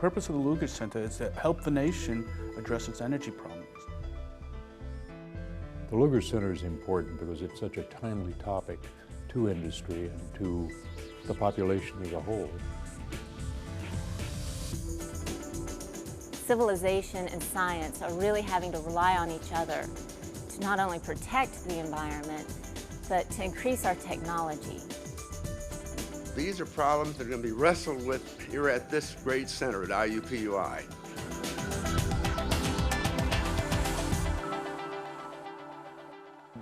purpose of the Lugar Center is to help the nation address its energy problems. The Lugar Center is important because it's such a timely topic to industry and to the population as a whole. Civilization and science are really having to rely on each other to not only protect the environment, but to increase our technology. These are problems that are going to be wrestled with here at this great center at IUPUI.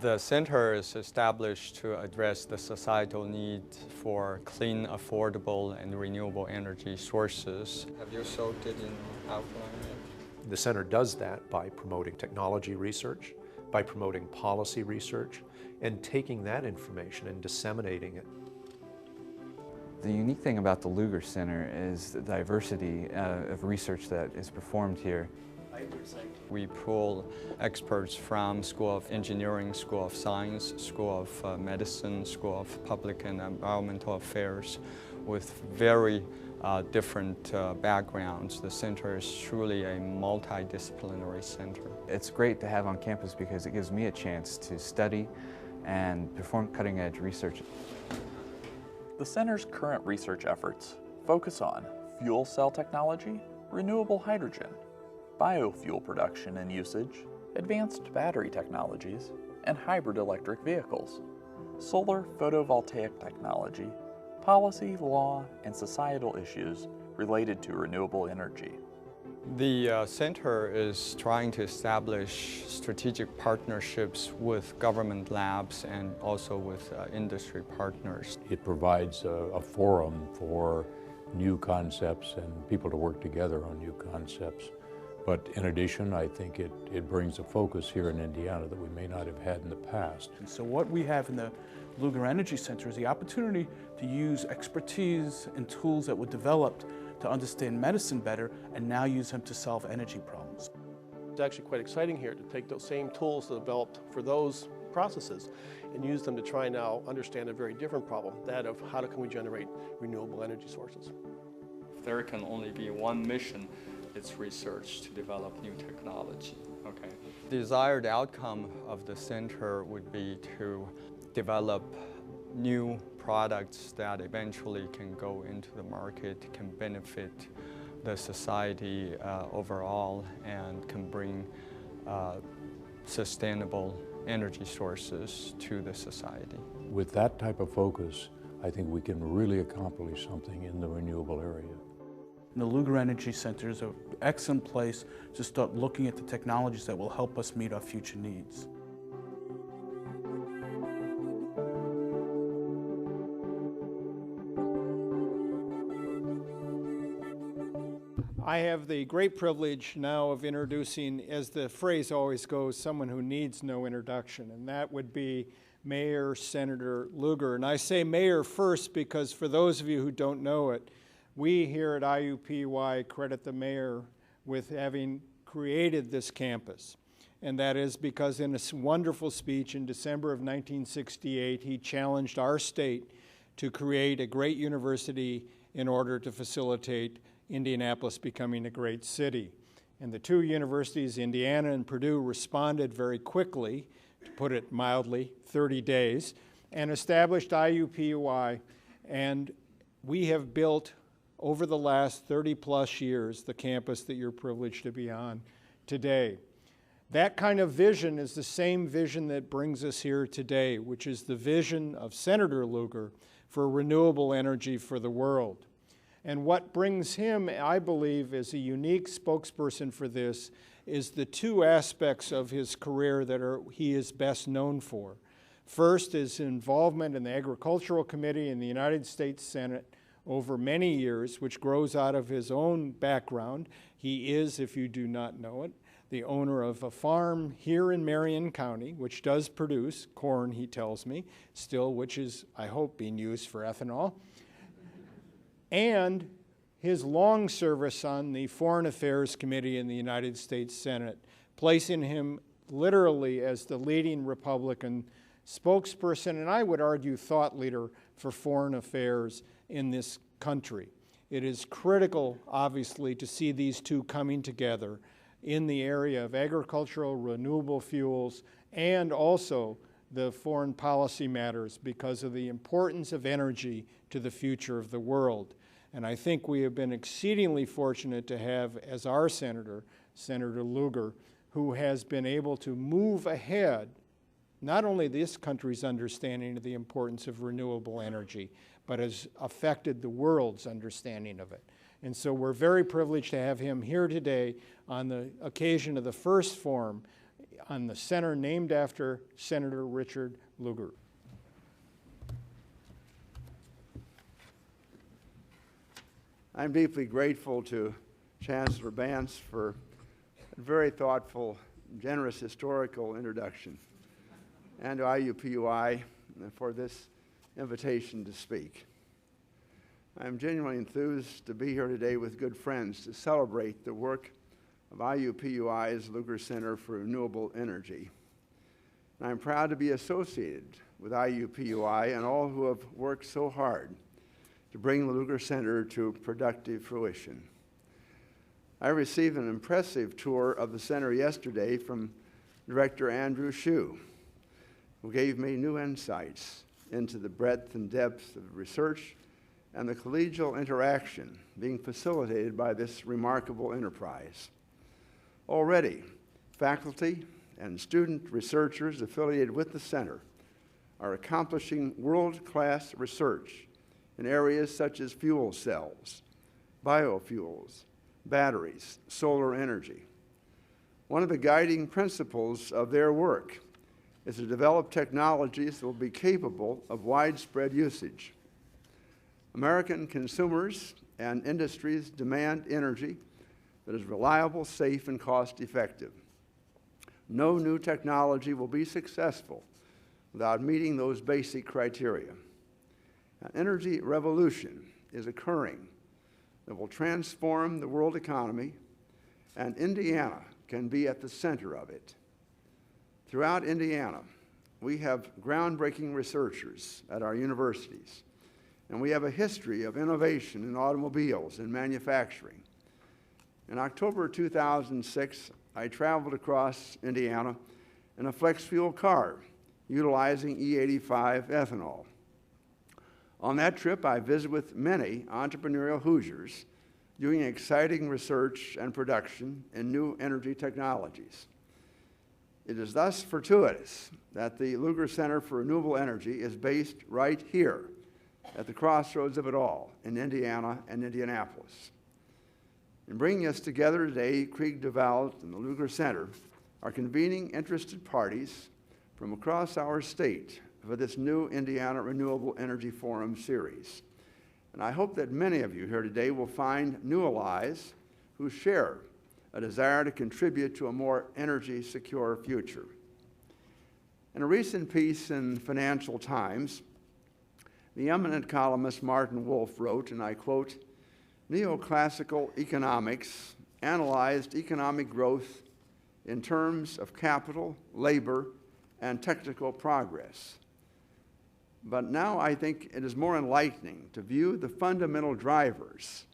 The center is established to address the societal need for clean, affordable, and renewable energy sources. Have you soaked it in alkaline? The center does that by promoting technology research, by promoting policy research, and taking that information and disseminating it. The unique thing about the Lugar Center is the diversity of research that is performed here. We pull experts from School of Engineering, School of Science, School of Medicine, School of Public and Environmental Affairs with very different backgrounds. The center is truly a multidisciplinary center. It's great to have on campus because it gives me a chance to study and perform cutting-edge research. The center's current research efforts focus on fuel cell technology, renewable hydrogen, biofuel production and usage, advanced battery technologies, and hybrid electric vehicles, solar photovoltaic technology, policy, law, and societal issues related to renewable energy. The center is trying to establish strategic partnerships with government labs and also with industry partners. It provides a forum for new concepts and people to work together on new concepts. But in addition, I think it brings a focus here in Indiana that we may not have had in the past. And so what we have in the Lugar Energy Center is the opportunity to use expertise and tools that were developed to understand medicine better and now use them to solve energy problems. It's actually quite exciting here to take those same tools developed for those processes and use them to try now understand a very different problem, that of how can we generate renewable energy sources. There can only be one mission. It's research to develop new technology. Okay. The desired outcome of the center would be to develop new products that eventually can go into the market, can benefit the society overall, and can bring sustainable energy sources to the society. With that type of focus, I think we can really accomplish something in the renewable area. And the Lugar Energy Center is an excellent place to start looking at the technologies that will help us meet our future needs. I have the great privilege now of introducing, as the phrase always goes, someone who needs no introduction, and that would be Mayor Senator Lugar. And I say mayor first because for those of you who don't know it, we here at IUPUI credit the mayor with having created this campus. And that is because in a wonderful speech in December of 1968, he challenged our state to create a great university in order to facilitate Indianapolis becoming a great city. And the two universities, Indiana and Purdue, responded very quickly, to put it mildly, 30 days, and established IUPUI. And we have built, over the last 30-plus years, the campus that you're privileged to be on today. That kind of vision is the same vision that brings us here today, which is the vision of Senator Lugar for renewable energy for the world. And what brings him, I believe, as a unique spokesperson for this is the two aspects of his career that he is best known for. First is involvement in the Agricultural Committee in the United States Senate over many years, which grows out of his own background. He is, if you do not know it, the owner of a farm here in Marion County, which does produce corn, he tells me, still, which is, I hope, being used for ethanol. And his long service on the Foreign Affairs Committee in the United States Senate, placing him literally as the leading Republican spokesperson, and I would argue thought leader for foreign affairs in this country. It is critical, obviously, to see these two coming together in the area of agricultural, renewable fuels, and also the foreign policy matters because of the importance of energy to the future of the world. And I think we have been exceedingly fortunate to have as our senator, Senator Lugar, who has been able to move ahead not only this country's understanding of the importance of renewable energy, but has affected the world's understanding of it. And so we're very privileged to have him here today on the occasion of the first forum on the center named after Senator Richard Lugar. I'm deeply grateful to Chancellor Bance for a very thoughtful, generous historical introduction, and to IUPUI for this invitation to speak. I'm genuinely enthused to be here today with good friends to celebrate the work of IUPUI's Lugar Center for Renewable Energy. And I'm proud to be associated with IUPUI and all who have worked so hard to bring the Lugar Center to productive fruition. I received an impressive tour of the center yesterday from Director Andrew Hsu, who gave me new insights into the breadth and depth of research and the collegial interaction being facilitated by this remarkable enterprise. Already, faculty and student researchers affiliated with the center are accomplishing world-class research in areas such as fuel cells, biofuels, batteries, solar energy. One of the guiding principles of their work is to develop technologies that will be capable of widespread usage. American consumers and industries demand energy that is reliable, safe, and cost-effective. No new technology will be successful without meeting those basic criteria. An energy revolution is occurring that will transform the world economy, and Indiana can be at the center of it. Throughout Indiana, we have groundbreaking researchers at our universities, and we have a history of innovation in automobiles and manufacturing. In October 2006, I traveled across Indiana in a flex fuel car utilizing E85 ethanol. On that trip, I visited with many entrepreneurial Hoosiers doing exciting research and production in new energy technologies. It is thus fortuitous that the Lugar Center for Renewable Energy is based right here at the crossroads of it all in Indiana and Indianapolis. In bringing us together today, Krieg DeVault and the Lugar Center are convening interested parties from across our state for this new Indiana Renewable Energy Forum series. And I hope that many of you here today will find new allies who share a desire to contribute to a more energy-secure future. In a recent piece in Financial Times, the eminent columnist Martin Wolf wrote, and I quote, "Neoclassical economics analyzed economic growth in terms of capital, labor, and technical progress. But now I think it is more enlightening to view the fundamental drivers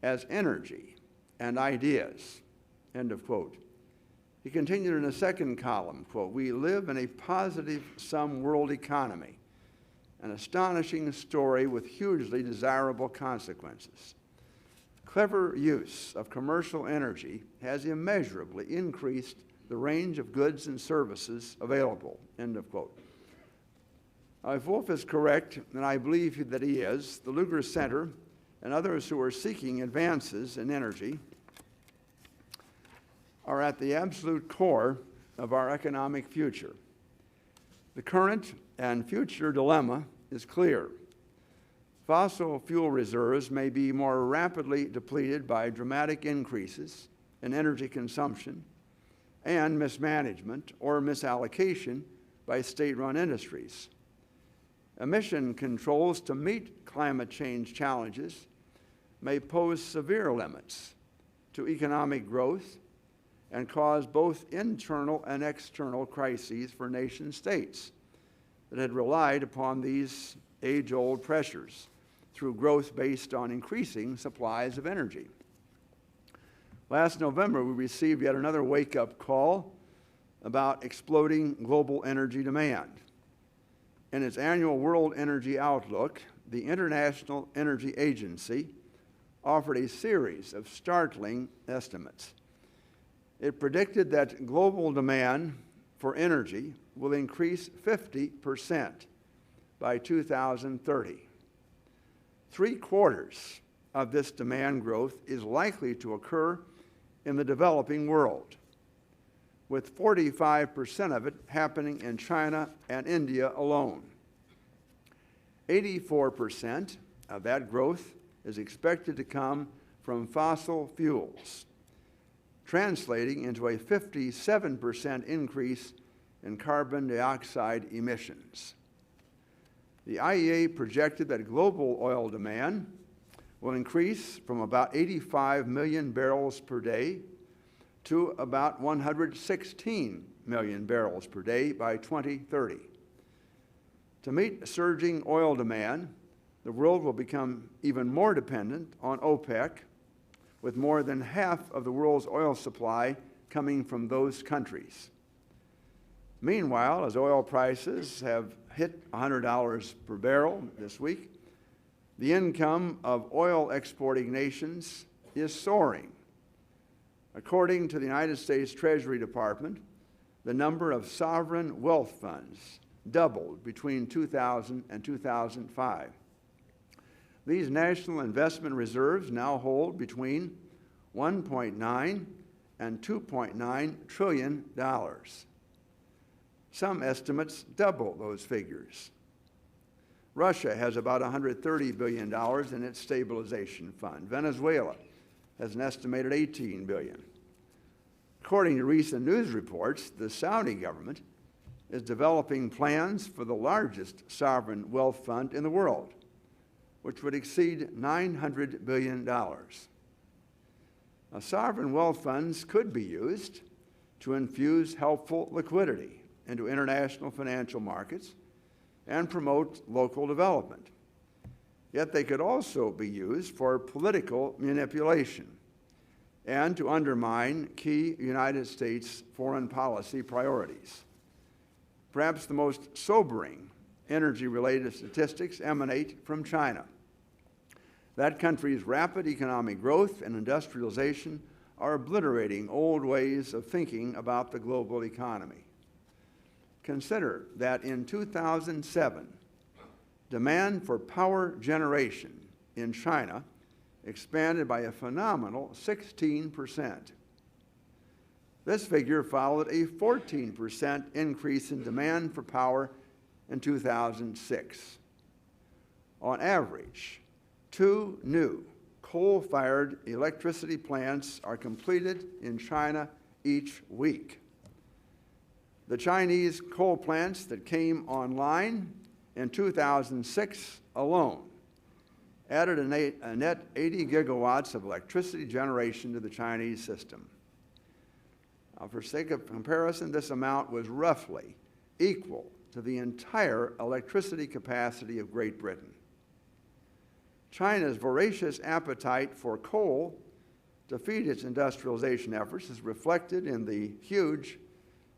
as energy and ideas," end of quote. He continued in a second column, quote, "We live in a positive-sum world economy, an astonishing story with hugely desirable consequences. Clever use of commercial energy has immeasurably increased the range of goods and services available," end of quote. Now, if Wolf is correct, and I believe that he is, the Lugar Center and others who are seeking advances in energy are at the absolute core of our economic future. The current and future dilemma is clear. Fossil fuel reserves may be more rapidly depleted by dramatic increases in energy consumption and mismanagement or misallocation by state-run industries. Emission controls to meet climate change challenges may pose severe limits to economic growth and cause both internal and external crises for nation states that had relied upon these age-old pressures through growth based on increasing supplies of energy. Last November, we received yet another wake-up call about exploding global energy demand. In its annual World Energy Outlook, the International Energy Agency offered a series of startling estimates. It predicted that global demand for energy will increase 50% by 2030. 3/4 of this demand growth is likely to occur in the developing world, with 45% of it happening in China and India alone. 84% of that growth is expected to come from fossil fuels, translating into a 57% increase in carbon dioxide emissions. The IEA projected that global oil demand will increase from about 85 million barrels per day to about 116 million barrels per day by 2030. To meet surging oil demand, the world will become even more dependent on OPEC, with more than half of the world's oil supply coming from those countries. Meanwhile, as oil prices have hit $100 per barrel this week, the income of oil exporting nations is soaring. According to the United States Treasury Department, the number of sovereign wealth funds doubled between 2000 and 2005. These national investment reserves now hold between $1.9 and $2.9 trillion. Some estimates double those figures. Russia has about $130 billion in its stabilization fund. Venezuela has an estimated $18 billion. According to recent news reports, the Saudi government is developing plans for the largest sovereign wealth fund in the world, which would exceed $900 billion. Now, sovereign wealth funds could be used to infuse helpful liquidity into international financial markets and promote local development. Yet they could also be used for political manipulation and to undermine key United States foreign policy priorities. Perhaps the most sobering energy-related statistics emanate from China. That country's rapid economic growth and industrialization are obliterating old ways of thinking about the global economy. Consider that in 2007, demand for power generation in China expanded by a phenomenal 16%. This figure followed a 14% increase in demand for power in 2006. On average, 2 new coal-fired electricity plants are completed in China each week. The Chinese coal plants that came online in 2006 alone added a net 80 gigawatts of electricity generation to the Chinese system. Now, for sake of comparison, this amount was roughly equal to the entire electricity capacity of Great Britain. China's voracious appetite for coal to feed its industrialization efforts is reflected in the huge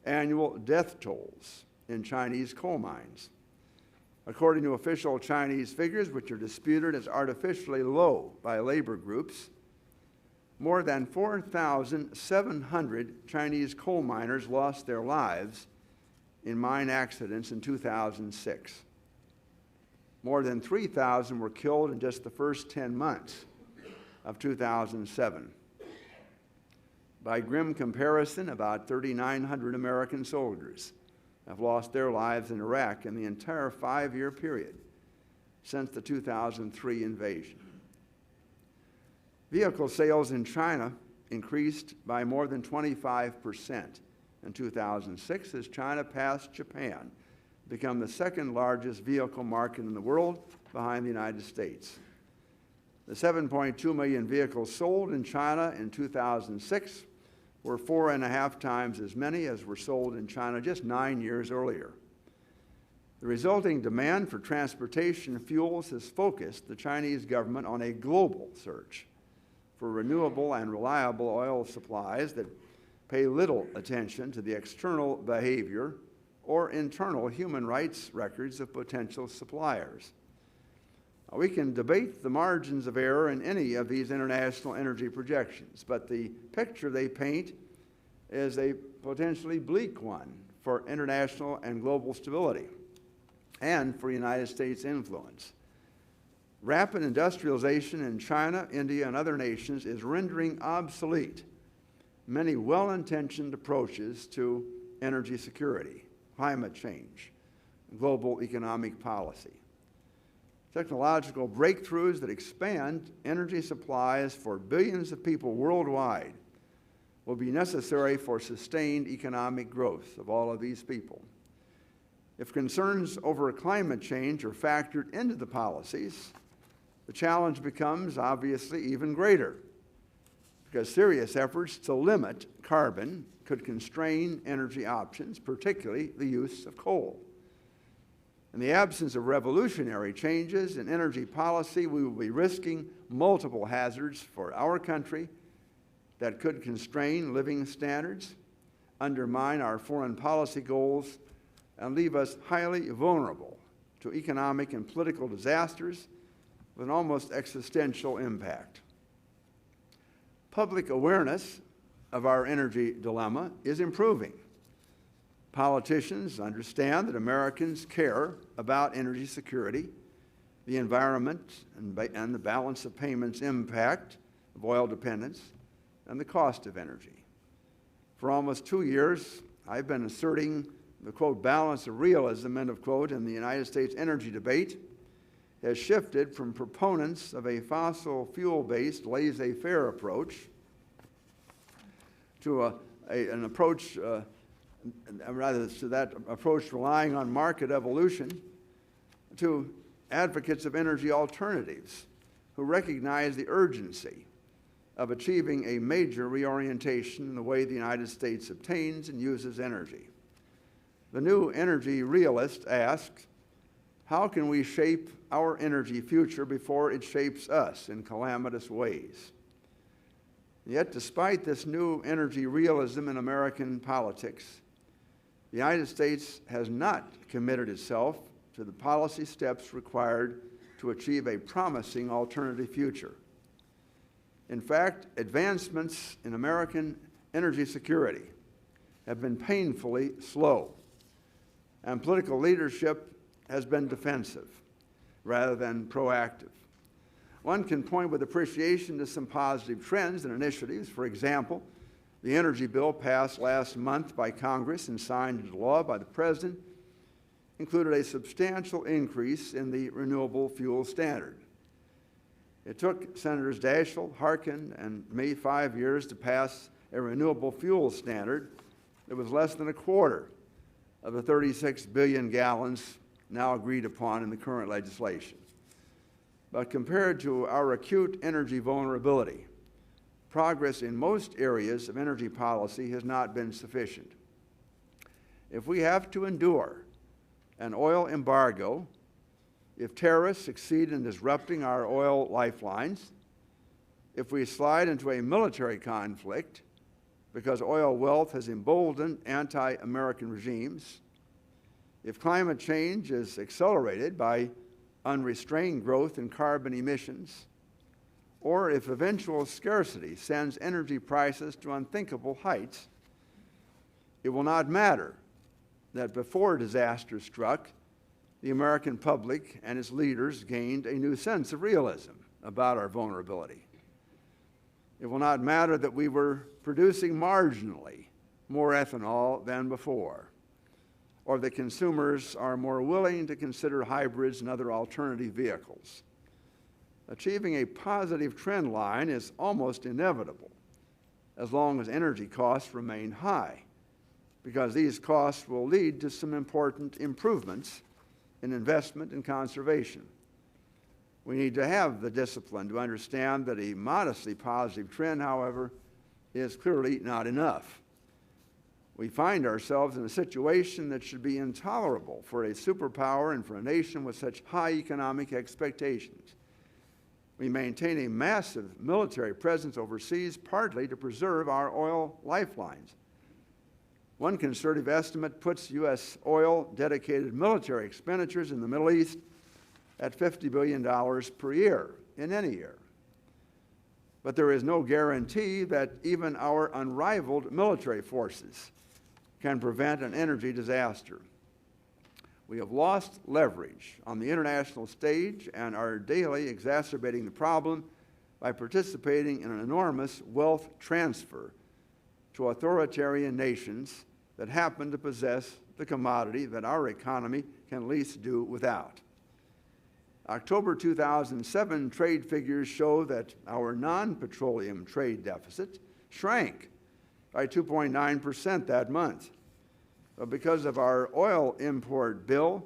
annual death tolls in Chinese coal mines. According to official Chinese figures, which are disputed as artificially low by labor groups, more than 4,700 Chinese coal miners lost their lives in mine accidents in 2006. More than 3,000 were killed in just the first 10 months of 2007. By grim comparison, about 3,900 American soldiers have lost their lives in Iraq in the entire 5-year period since the 2003 invasion. Vehicle sales in China increased by more than 25% in 2006 as China passed Japan, become the second largest vehicle market in the world behind the United States. The 7.2 million vehicles sold in China in 2006 were 4.5 times as many as were sold in China just 9 years earlier. The resulting demand for transportation fuels has focused the Chinese government on a global search for renewable and reliable oil supplies that pay little attention to the external behavior or internal human rights records of potential suppliers. We can debate the margins of error in any of these international energy projections, but the picture they paint is a potentially bleak one for international and global stability and for United States influence. Rapid industrialization in China, India, and other nations is rendering obsolete many well-intentioned approaches to energy security, climate change, global economic policy. Technological breakthroughs that expand energy supplies for billions of people worldwide will be necessary for sustained economic growth of all of these people. If concerns over climate change are factored into the policies, the challenge becomes obviously even greater, because serious efforts to limit carbon could constrain energy options, particularly the use of coal. In the absence of revolutionary changes in energy policy, we will be risking multiple hazards for our country that could constrain living standards, undermine our foreign policy goals, and leave us highly vulnerable to economic and political disasters with an almost existential impact. Public awareness of our energy dilemma is improving. Politicians understand that Americans care about energy security, the environment, and the balance of payments impact of oil dependence, and the cost of energy. For almost 2 years, I've been asserting the, quote, balance of realism, end of quote, in the United States energy debate has shifted from proponents of a fossil fuel-based laissez-faire approach to an approach rather to that approach relying on market evolution, to advocates of energy alternatives who recognize the urgency of achieving a major reorientation in the way the United States obtains and uses energy. The new energy realist asks, how can we shape our energy future before it shapes us in calamitous ways? Yet, despite this new energy realism in American politics, the United States has not committed itself to the policy steps required to achieve a promising alternative future. In fact, advancements in American energy security have been painfully slow, and political leadership has been defensive rather than proactive. One can point with appreciation to some positive trends and initiatives. For example, the energy bill passed last month by Congress and signed into law by the President included a substantial increase in the renewable fuel standard. It took Senators Daschle, Harkin, and me 5 years to pass a renewable fuel standard that was less than a quarter of the 36 billion gallons now agreed upon in the current legislation. But compared to our acute energy vulnerability, progress in most areas of energy policy has not been sufficient. If we have to endure an oil embargo, if terrorists succeed in disrupting our oil lifelines, if we slide into a military conflict because oil wealth has emboldened anti-American regimes, if climate change is accelerated by unrestrained growth in carbon emissions, or if eventual scarcity sends energy prices to unthinkable heights, it will not matter that before disaster struck, the American public and its leaders gained a new sense of realism about our vulnerability. It will not matter that we were producing marginally more ethanol than before, or that consumers are more willing to consider hybrids and other alternative vehicles. Achieving a positive trend line is almost inevitable as long as energy costs remain high, because these costs will lead to some important improvements in investment and conservation. We need to have the discipline to understand that a modestly positive trend, however, is clearly not enough. We find ourselves in a situation that should be intolerable for a superpower and for a nation with such high economic expectations. We maintain a massive military presence overseas, partly to preserve our oil lifelines. One conservative estimate puts U.S. oil-dedicated military expenditures in the Middle East at $50 billion per year in any year. But there is no guarantee that even our unrivaled military forces can prevent an energy disaster. We have lost leverage on the international stage and are daily exacerbating the problem by participating in an enormous wealth transfer to authoritarian nations that happen to possess the commodity that our economy can least do without. October 2007 trade figures show that our non-petroleum trade deficit shrank by 2.9% that month. But because of our oil import bill,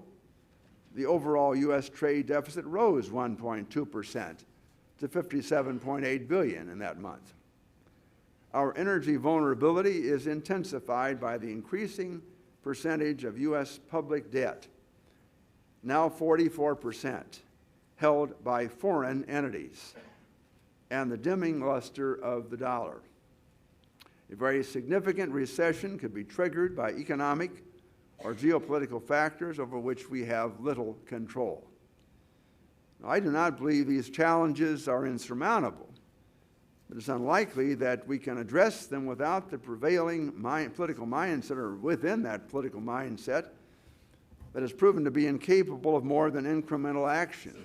the overall U.S. trade deficit rose 1.2% to $57.8 billion in that month. Our energy vulnerability is intensified by the increasing percentage of U.S. public debt, now 44%, held by foreign entities, and the dimming luster of the dollar. A very significant recession could be triggered by economic or geopolitical factors over which we have little control. Now, I do not believe these challenges are insurmountable, but it's unlikely that we can address them without the prevailing political mindset, or within that political mindset, that has proven to be incapable of more than incremental action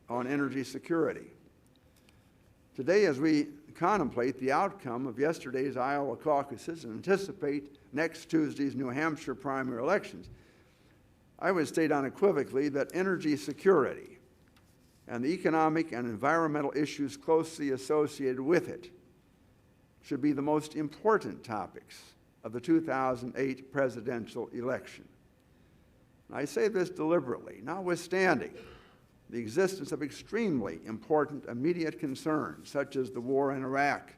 on energy security. Today, as we contemplate the outcome of yesterday's Iowa caucuses and anticipate next Tuesday's New Hampshire primary elections, I would state unequivocally that energy security and the economic and environmental issues closely associated with it should be the most important topics of the 2008 presidential election. And I say this deliberately, notwithstanding the existence of extremely important immediate concerns, such as the war in Iraq,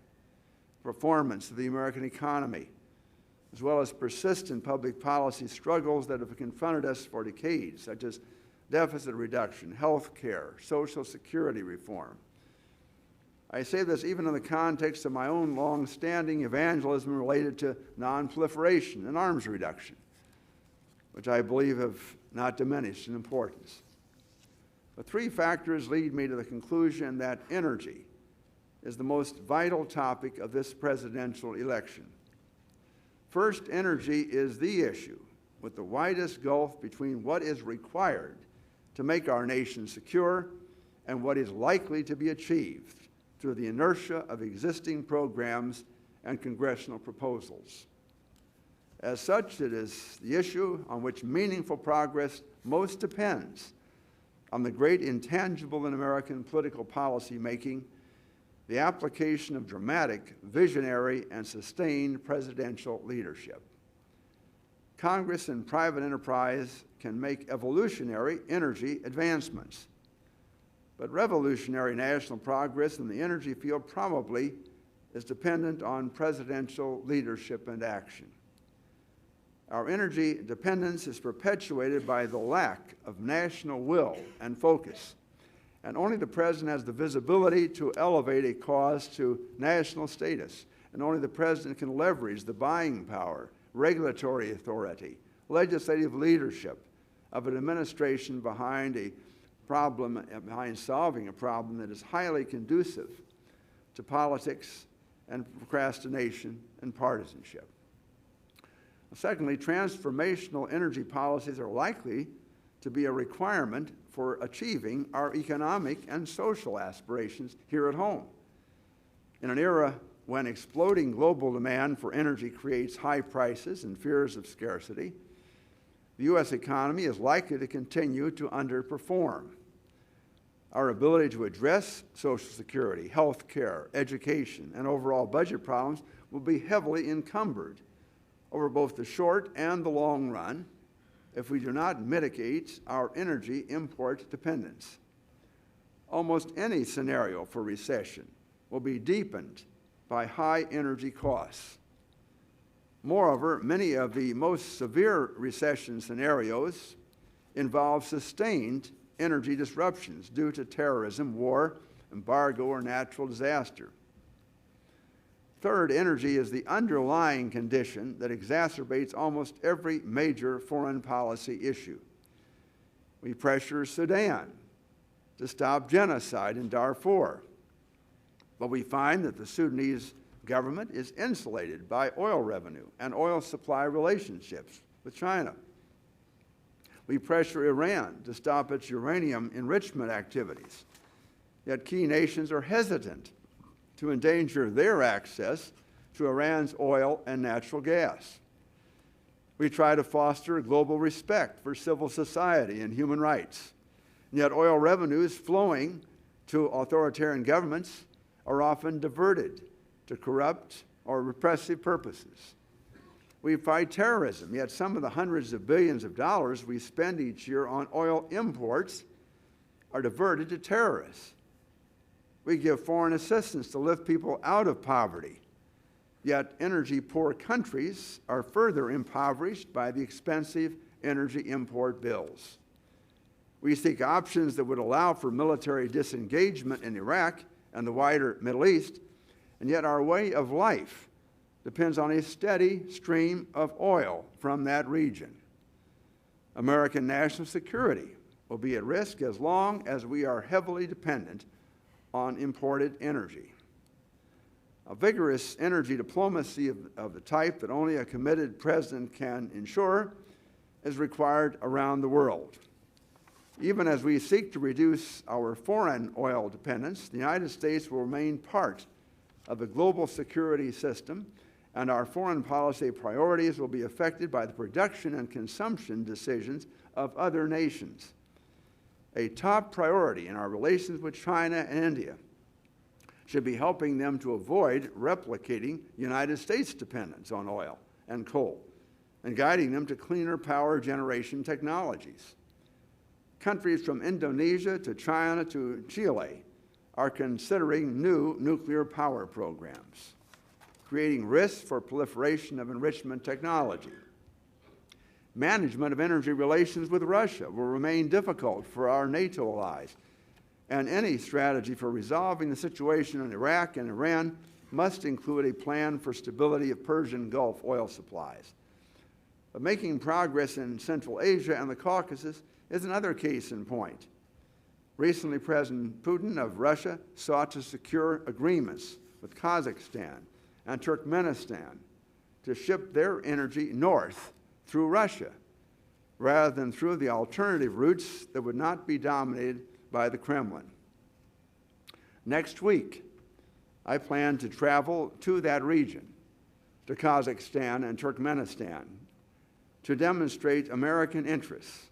performance of the American economy, as well as persistent public policy struggles that have confronted us for decades, such as deficit reduction, health care, Social Security reform. I say this even in the context of my own long-standing evangelism related to non-proliferation and arms reduction, which I believe have not diminished in importance. But three factors lead me to the conclusion that energy is the most vital topic of this presidential election. First, energy is the issue with the widest gulf between what is required to make our nation secure and what is likely to be achieved through the inertia of existing programs and congressional proposals. As such, it is the issue on which meaningful progress most depends on the great intangible in American political policy making, the application of dramatic, visionary, and sustained presidential leadership. Congress and private enterprise can make evolutionary energy advancements, but revolutionary national progress in the energy field probably is dependent on presidential leadership and action. Our energy dependence is perpetuated by the lack of national will and focus, and only the President has the visibility to elevate a cause to national status, and only the President can leverage the buying power, regulatory authority, legislative leadership of an administration behind solving a problem that is highly conducive to politics and procrastination and partisanship. Secondly, transformational energy policies are likely to be a requirement for achieving our economic and social aspirations here at home. In an era when exploding global demand for energy creates high prices and fears of scarcity, the U.S. economy is likely to continue to underperform. Our ability to address Social Security, health care, education, and overall budget problems will be heavily encumbered over both the short and the long run if we do not mitigate our energy import dependence. Almost any scenario for recession will be deepened by high energy costs. Moreover, many of the most severe recession scenarios involve sustained energy disruptions due to terrorism, war, embargo, or natural disaster. Third, energy is the underlying condition that exacerbates almost every major foreign policy issue. We pressure Sudan to stop genocide in Darfur, but we find that the Sudanese government is insulated by oil revenue and oil supply relationships with China. We pressure Iran to stop its uranium enrichment activities, yet key nations are hesitant to endanger their access to Iran's oil and natural gas. We try to foster global respect for civil society and human rights, yet oil revenues flowing to authoritarian governments are often diverted to corrupt or repressive purposes. We fight terrorism, yet some of the hundreds of billions of dollars we spend each year on oil imports are diverted to terrorists. We give foreign assistance to lift people out of poverty, yet energy-poor countries are further impoverished by the expensive energy import bills. We seek options that would allow for military disengagement in Iraq and the wider Middle East, and yet our way of life depends on a steady stream of oil from that region. American national security will be at risk as long as we are heavily dependent on imported energy. A vigorous energy diplomacy of the type that only a committed president can ensure is required around the world. Even as we seek to reduce our foreign oil dependence, the United States will remain part of the global security system, and our foreign policy priorities will be affected by the production and consumption decisions of other nations. A top priority in our relations with China and India should be helping them to avoid replicating United States dependence on oil and coal and guiding them to cleaner power generation technologies. Countries from Indonesia to China to Chile are considering new nuclear power programs, creating risks for proliferation of enrichment technology. Management of energy relations with Russia will remain difficult for our NATO allies, and any strategy for resolving the situation in Iraq and Iran must include a plan for stability of Persian Gulf oil supplies. But making progress in Central Asia and the Caucasus is another case in point. Recently, President Putin of Russia sought to secure agreements with Kazakhstan and Turkmenistan to ship their energy north through Russia, rather than through the alternative routes that would not be dominated by the Kremlin. Next week, I plan to travel to that region, to Kazakhstan and Turkmenistan, to demonstrate American interests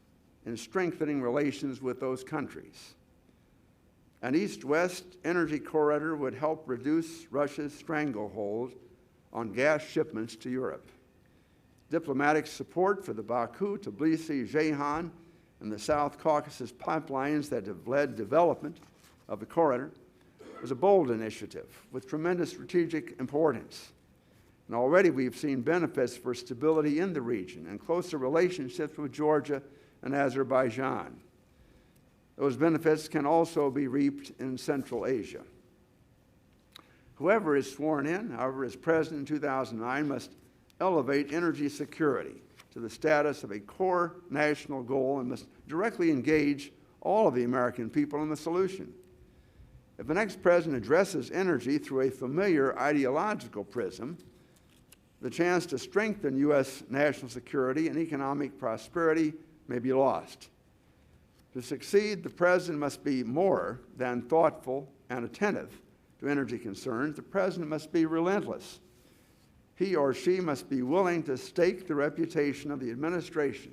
in strengthening relations with those countries. An east-west energy corridor would help reduce Russia's stranglehold on gas shipments to Europe. Diplomatic support for the Baku, Tbilisi, Ceyhan, and the South Caucasus pipelines that have led development of the corridor was a bold initiative with tremendous strategic importance. And already we've seen benefits for stability in the region and closer relationships with Georgia and Azerbaijan. Those benefits can also be reaped in Central Asia. Whoever is sworn in, however, as president in 2009 must elevate energy security to the status of a core national goal and must directly engage all of the American people in the solution. If the next president addresses energy through a familiar ideological prism, the chance to strengthen U.S. national security and economic prosperity may be lost. To succeed, the president must be more than thoughtful and attentive to energy concerns. The president must be relentless. He or she must be willing to stake the reputation of the administration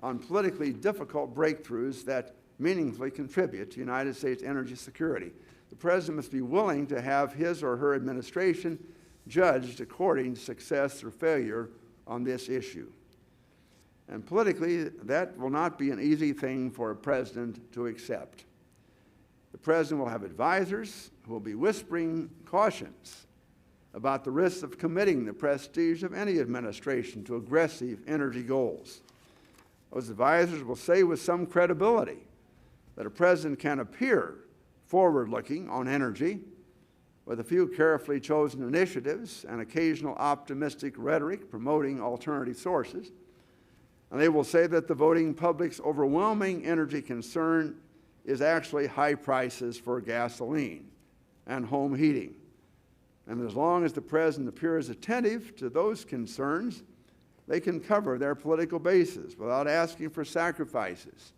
on politically difficult breakthroughs that meaningfully contribute to United States energy security. The president must be willing to have his or her administration judged according to success or failure on this issue. And politically, that will not be an easy thing for a president to accept. The president will have advisors who will be whispering cautions about the risks of committing the prestige of any administration to aggressive energy goals. Those advisors will say with some credibility that a president can appear forward-looking on energy with a few carefully chosen initiatives and occasional optimistic rhetoric promoting alternative sources. And they will say that the voting public's overwhelming energy concern is actually high prices for gasoline and home heating. And as long as the president appears attentive to those concerns, they can cover their political bases without asking for sacrifices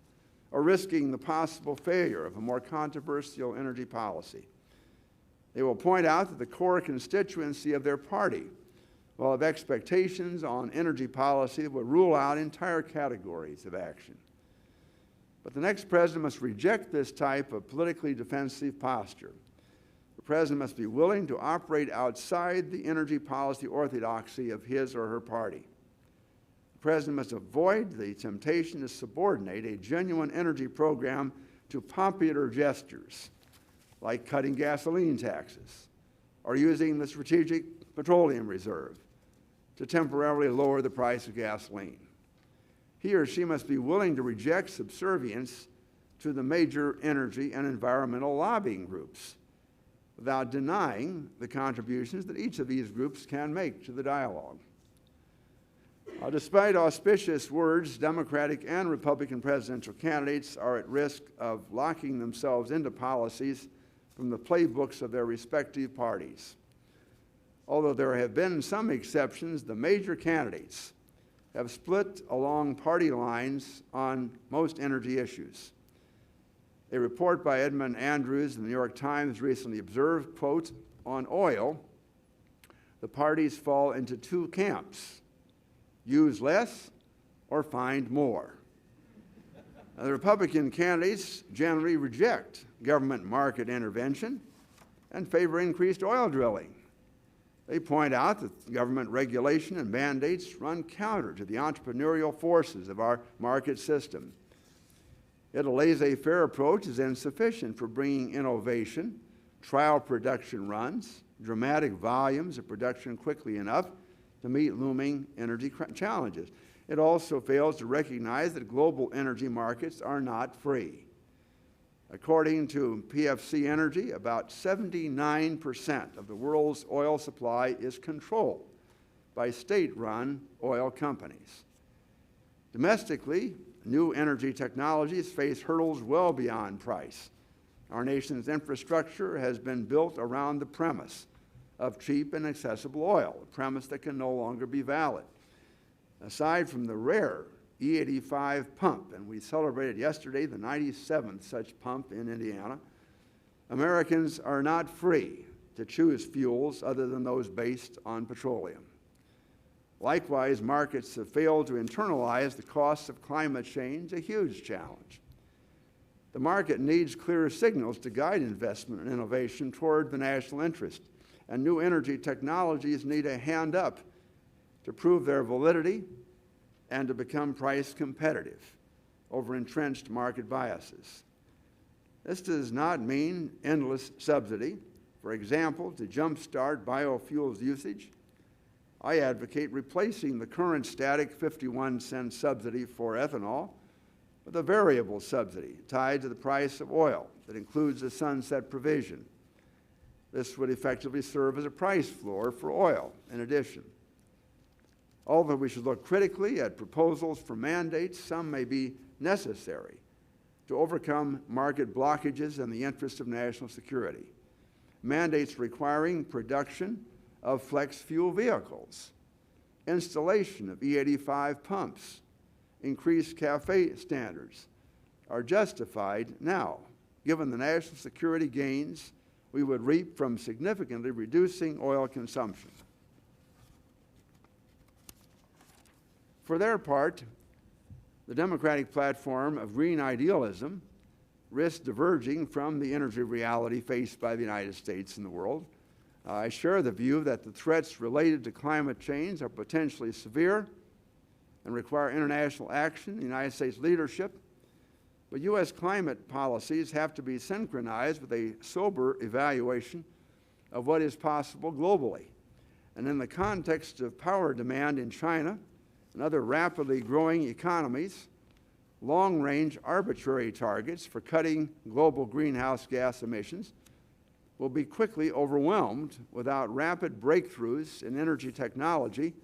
or risking the possible failure of a more controversial energy policy. They will point out that the core constituency of their party will have expectations on energy policy that would rule out entire categories of action. But the next president must reject this type of politically defensive posture. The president must be willing to operate outside the energy policy orthodoxy of his or her party. The president must avoid the temptation to subordinate a genuine energy program to popular gestures, like cutting gasoline taxes or using the Strategic Petroleum Reserve to temporarily lower the price of gasoline. He or she must be willing to reject subservience to the major energy and environmental lobbying groups without denying the contributions that each of these groups can make to the dialogue. Despite auspicious words, Democratic and Republican presidential candidates are at risk of locking themselves into policies from the playbooks of their respective parties. Although there have been some exceptions, the major candidates have split along party lines on most energy issues. A report by Edmund Andrews in the New York Times recently observed, quote, on oil, the parties fall into two camps: use less or find more. The Republican candidates generally reject government market intervention and favor increased oil drilling. They point out that government regulation and mandates run counter to the entrepreneurial forces of our market system. Yet a laissez-faire approach is insufficient for bringing innovation, trial production runs, dramatic volumes of production quickly enough to meet looming energy challenges. It also fails to recognize that global energy markets are not free. According to PFC Energy, about 79% of the world's oil supply is controlled by state-run oil companies. Domestically, new energy technologies face hurdles well beyond price. Our nation's infrastructure has been built around the premise of cheap and accessible oil, a premise that can no longer be valid. Aside from the rare E85 pump, and we celebrated yesterday the 97th such pump in Indiana, Americans are not free to choose fuels other than those based on petroleum. Likewise, markets have failed to internalize the costs of climate change, a huge challenge. The market needs clear signals to guide investment and innovation toward the national interest, and new energy technologies need a hand up to prove their validity and to become price competitive over entrenched market biases. This does not mean endless subsidy. For example, to jumpstart biofuels usage, I advocate replacing the current static 51-cent subsidy for ethanol with a variable subsidy tied to the price of oil that includes a sunset provision. This would effectively serve as a price floor for oil in addition. Although we should look critically at proposals for mandates, some may be necessary to overcome market blockages in the interest of national security. Mandates requiring production of flex fuel vehicles, installation of E85 pumps, increased CAFE standards are justified now, given the national security gains we would reap from significantly reducing oil consumption. For their part, the Democratic platform of green idealism risks diverging from the energy reality faced by the United States and the world. I share the view that the threats related to climate change are potentially severe and require international action, United States leadership, but U.S. climate policies have to be synchronized with a sober evaluation of what is possible globally And in the context of power demand in China and other rapidly growing economies, long-range arbitrary targets for cutting global greenhouse gas emissions will be quickly overwhelmed without rapid breakthroughs in energy technology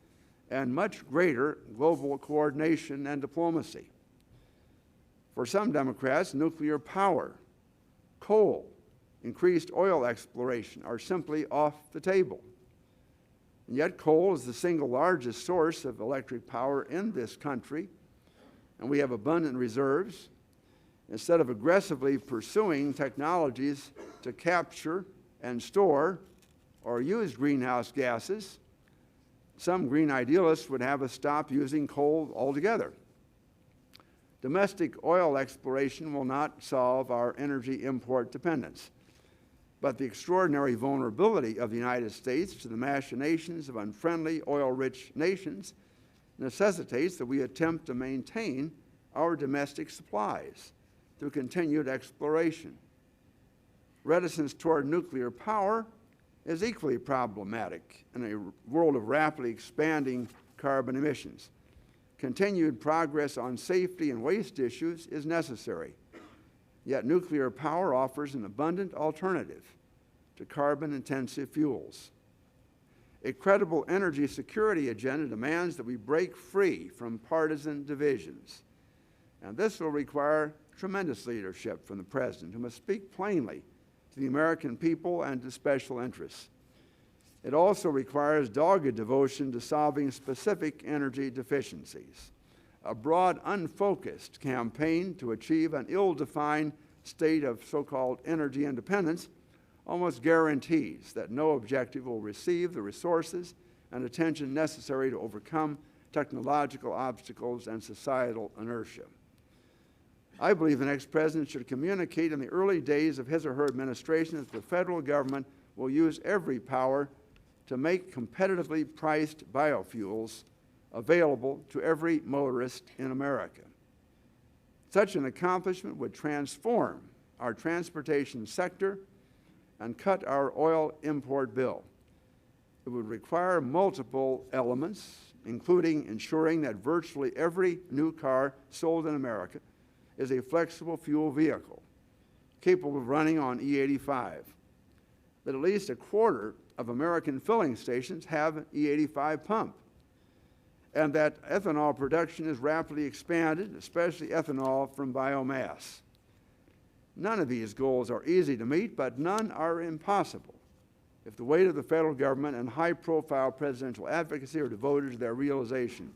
and much greater global coordination and diplomacy. For some Democrats, nuclear power, coal, increased oil exploration are simply off the table. And yet coal is the single largest source of electric power in this country, and we have abundant reserves. Instead of aggressively pursuing technologies to capture and store or use greenhouse gases, some green idealists would have us stop using coal altogether. Domestic oil exploration will not solve our energy import dependence, but the extraordinary vulnerability of the United States to the machinations of unfriendly oil-rich nations necessitates that we attempt to maintain our domestic supplies through continued exploration. Reticence toward nuclear power is equally problematic in a world of rapidly expanding carbon emissions. Continued progress on safety and waste issues is necessary, yet nuclear power offers an abundant alternative to carbon-intensive fuels. A credible energy security agenda demands that we break free from partisan divisions, and this will require tremendous leadership from the President, who must speak plainly to the American people and to special interests. It also requires dogged devotion to solving specific energy deficiencies. A broad, unfocused campaign to achieve an ill-defined state of so-called energy independence almost guarantees that no objective will receive the resources and attention necessary to overcome technological obstacles and societal inertia. I believe the next president should communicate in the early days of his or her administration that the federal government will use every power to make competitively priced biofuels available to every motorist in America. Such an accomplishment would transform our transportation sector and cut our oil import bill. It would require multiple elements, including ensuring that virtually every new car sold in America is a flexible fuel vehicle capable of running on E85, that at least a quarter of American filling stations have an E85 pump, and that ethanol production is rapidly expanded, especially ethanol from biomass. None of these goals are easy to meet, but none are impossible if the weight of the federal government and high-profile presidential advocacy are devoted to their realization.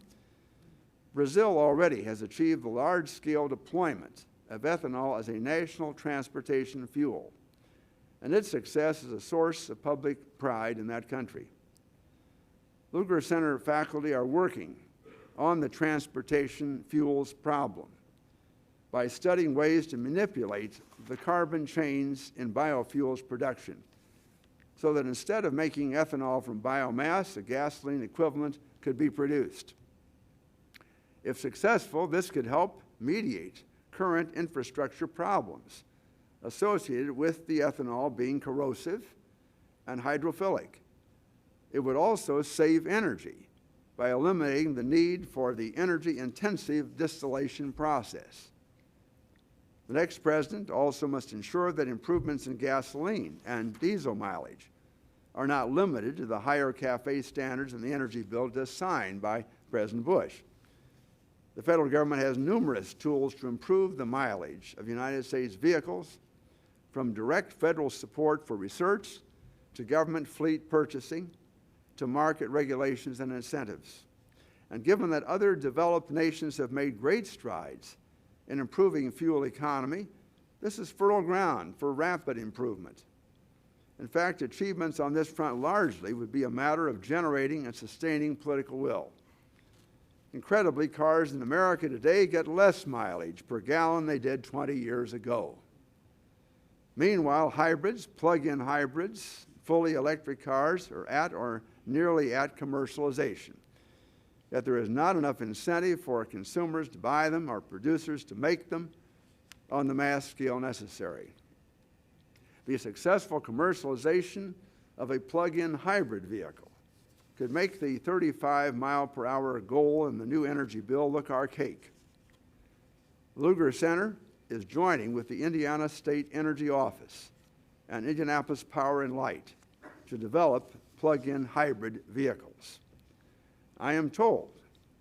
Brazil already has achieved the large-scale deployment of ethanol as a national transportation fuel, and its success is a source of public pride in that country. Lugar Center faculty are working on the transportation fuels problem by studying ways to manipulate the carbon chains in biofuels production so that instead of making ethanol from biomass, a gasoline equivalent could be produced. If successful, this could help mediate current infrastructure problems associated with the ethanol being corrosive and hydrophilic. It would also save energy by eliminating the need for the energy-intensive distillation process. The next president also must ensure that improvements in gasoline and diesel mileage are not limited to the higher CAFE standards in the energy bill just signed by President Bush. The federal government has numerous tools to improve the mileage of United States vehicles, from direct federal support for research to government fleet purchasing to market regulations and incentives. And given that other developed nations have made great strides in improving fuel economy, this is fertile ground for rapid improvement. In fact, achievements on this front largely would be a matter of generating and sustaining political will. Incredibly, cars in America today get less mileage per gallon than they did 20 years ago. Meanwhile, hybrids, plug-in hybrids, fully electric cars are at or nearly at commercialization. Yet there is not enough incentive for consumers to buy them or producers to make them on the mass scale necessary. The successful commercialization of a plug-in hybrid vehicle could make the 35-mile-per-hour goal in the new energy bill look archaic. The Lugar Center is joining with the Indiana State Energy Office and Indianapolis Power and Light to develop plug-in hybrid vehicles. I am told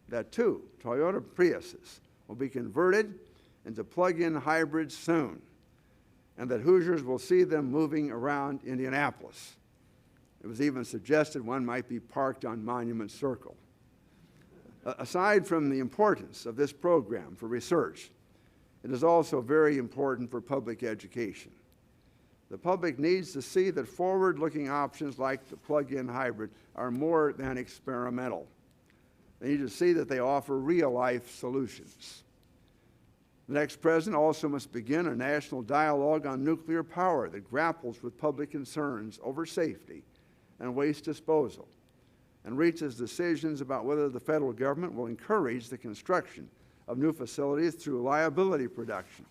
that 2 Toyota Priuses will be converted into plug-in hybrids soon, and that Hoosiers will see them moving around Indianapolis. It was even suggested one might be parked on Monument Circle. Aside from the importance of this program for research, it is also very important for public education. The public needs to see that forward-looking options like the plug-in hybrid are more than experimental. They need to see that they offer real-life solutions. The next president also must begin a national dialogue on nuclear power that grapples with public concerns over safety and waste disposal, and reaches decisions about whether the federal government will encourage the construction of new facilities through liability protection,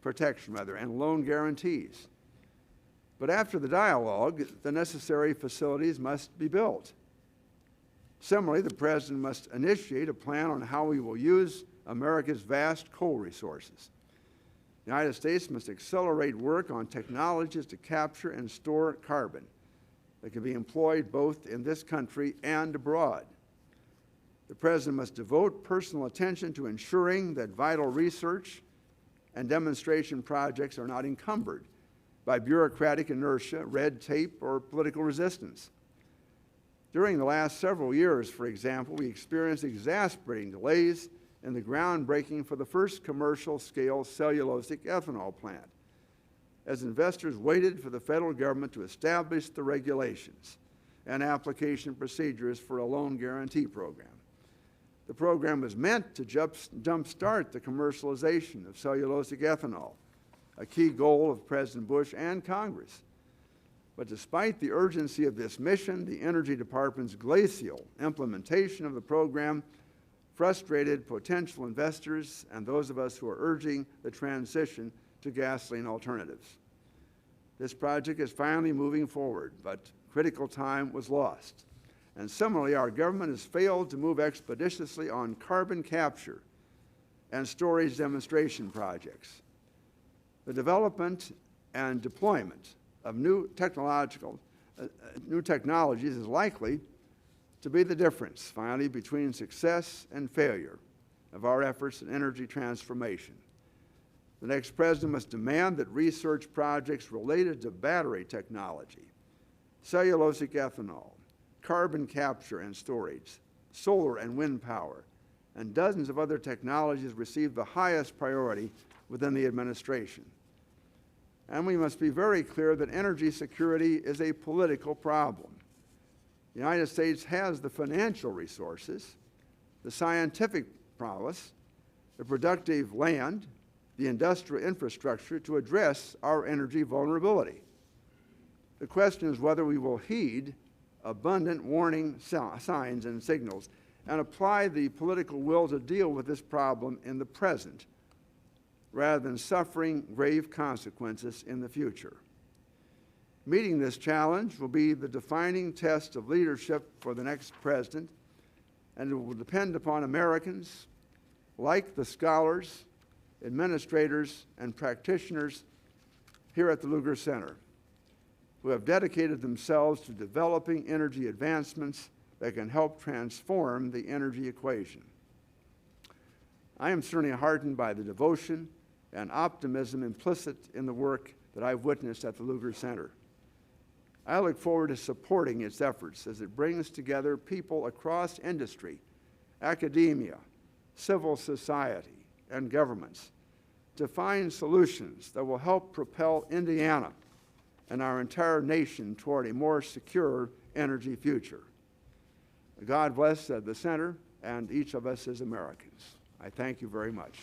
and loan guarantees. But after the dialogue, the necessary facilities must be built. Similarly, the President must initiate a plan on how we will use America's vast coal resources. The United States must accelerate work on technologies to capture and store carbon that can be employed both in this country and abroad. The President must devote personal attention to ensuring that vital research and demonstration projects are not encumbered by bureaucratic inertia, red tape, or political resistance. During the last several years, for example, we experienced exasperating delays in the groundbreaking for the first commercial-scale cellulosic ethanol plant, as investors waited for the federal government to establish the regulations and application procedures for a loan guarantee program. The program was meant to jumpstart the commercialization of cellulosic ethanol, a key goal of President Bush and Congress. But despite the urgency of this mission, the Energy Department's glacial implementation of the program frustrated potential investors and those of us who are urging the transition to gasoline alternatives. This project is finally moving forward, but critical time was lost. And similarly, our government has failed to move expeditiously on carbon capture and storage demonstration projects. The development and deployment of new technologies is likely to be the difference, finally, between success and failure of our efforts in energy transformation. The next president must demand that research projects related to battery technology, cellulosic ethanol, carbon capture and storage, solar and wind power, and dozens of other technologies receive the highest priority within the administration. And we must be very clear that energy security is a political problem. The United States has the financial resources, the scientific prowess, the productive land, the industrial infrastructure to address our energy vulnerability. The question is whether we will heed abundant warning signs and signals and apply the political will to deal with this problem in the present, rather than suffering grave consequences in the future. Meeting this challenge will be the defining test of leadership for the next president, and it will depend upon Americans, like the scholars, administrators, and practitioners here at the Lugar Center, who have dedicated themselves to developing energy advancements that can help transform the energy equation. I am certainly heartened by the devotion and optimism implicit in the work that I've witnessed at the Lugar Center. I look forward to supporting its efforts as it brings together people across industry, academia, civil society, and governments to find solutions that will help propel Indiana and our entire nation toward a more secure energy future. God bless the Center and each of us as Americans. I thank you very much.